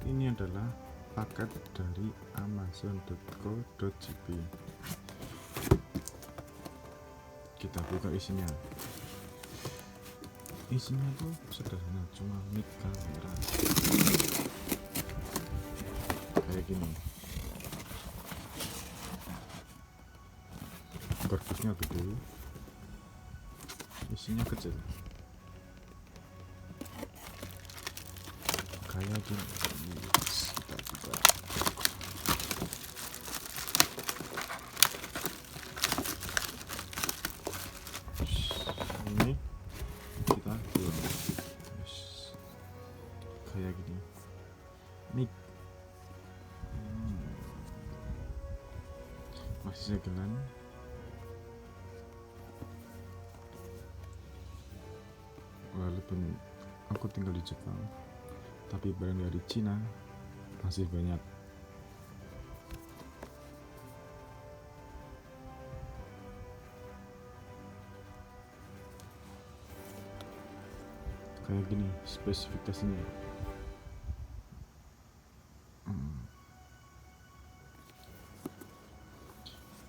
Ini adalah paket dari amazon.co.jp. Kita buka isinya. Isinya tuh sederhana, cuma mic kamera kayak gini. Kardusnya gede, isinya kecil kayak gini. Kita buka. Ini kita buang. Kayak gini mic masih segelan. Walaupun aku tinggal di Jepang, tapi barang dari Cina masih banyak. Kayak gini spesifikasinya.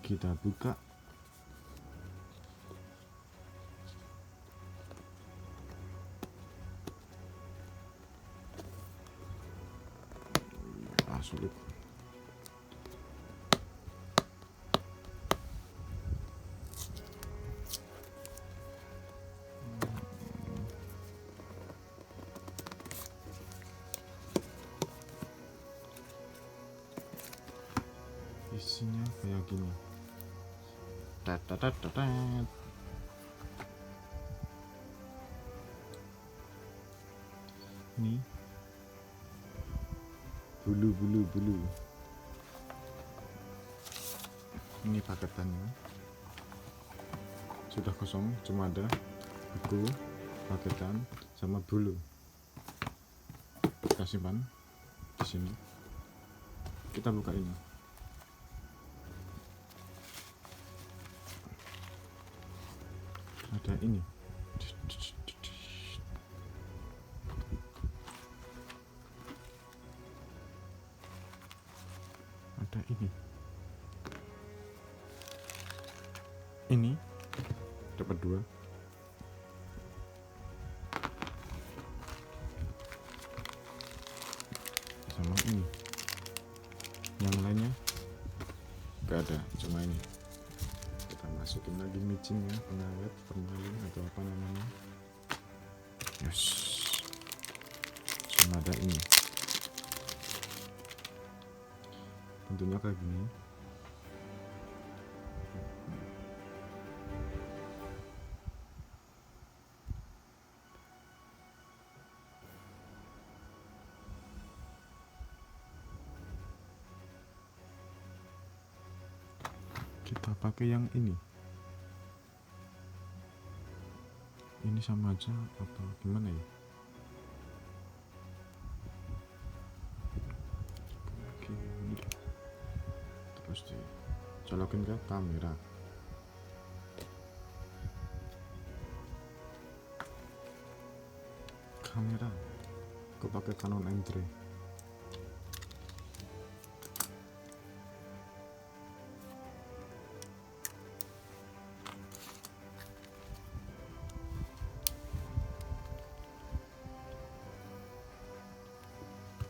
Kita buka. Sulit. Isinya kayak gini. Ini bulu. Ini paketannya sudah kosong, cuma ada buku, paketan, sama bulu. Kita simpan di sini. Kita buka ini. Ada ini. Ada ini. Ini dapat 2. Sama ini. Yang lainnya gak ada, cuma ini. Kita masukin lagi micinnya, pengawet, formalin atau apa namanya. Yes. Cuma ada ini. Tentunya kayak gini. Kita pakai yang ini. Ini sama aja apa gimana ya? Oke, ini terus dicolokin ke kamera. Aku pakai Canon M3.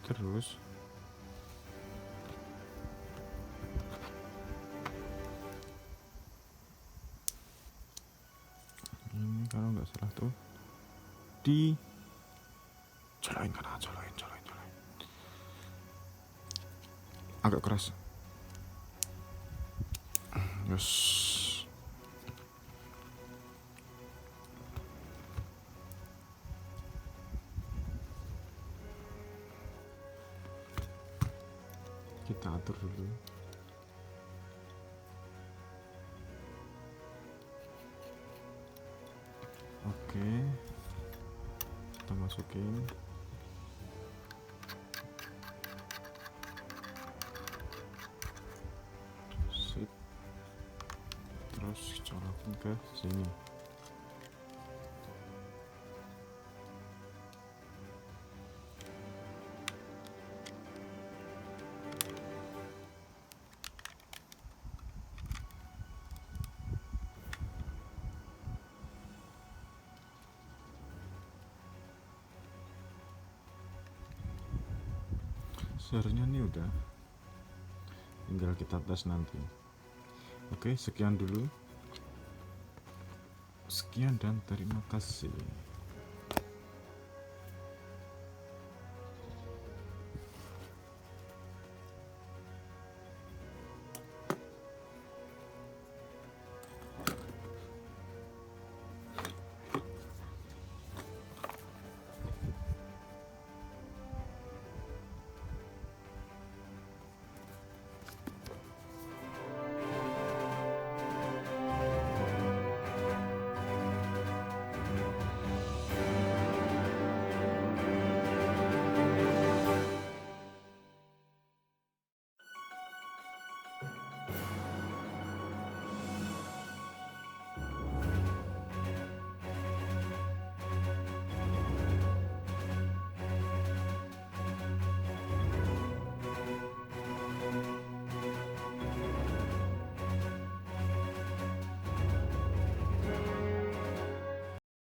Terus ini kalau nggak salah tuh di colain agak keras. Yes. kita atur dulu. Oke, kita masukin. Sip, terus colokin ke sini. Seharusnya ini udah, tinggal kita tes nanti. Oke, sekian dulu. Sekian dan terima kasih.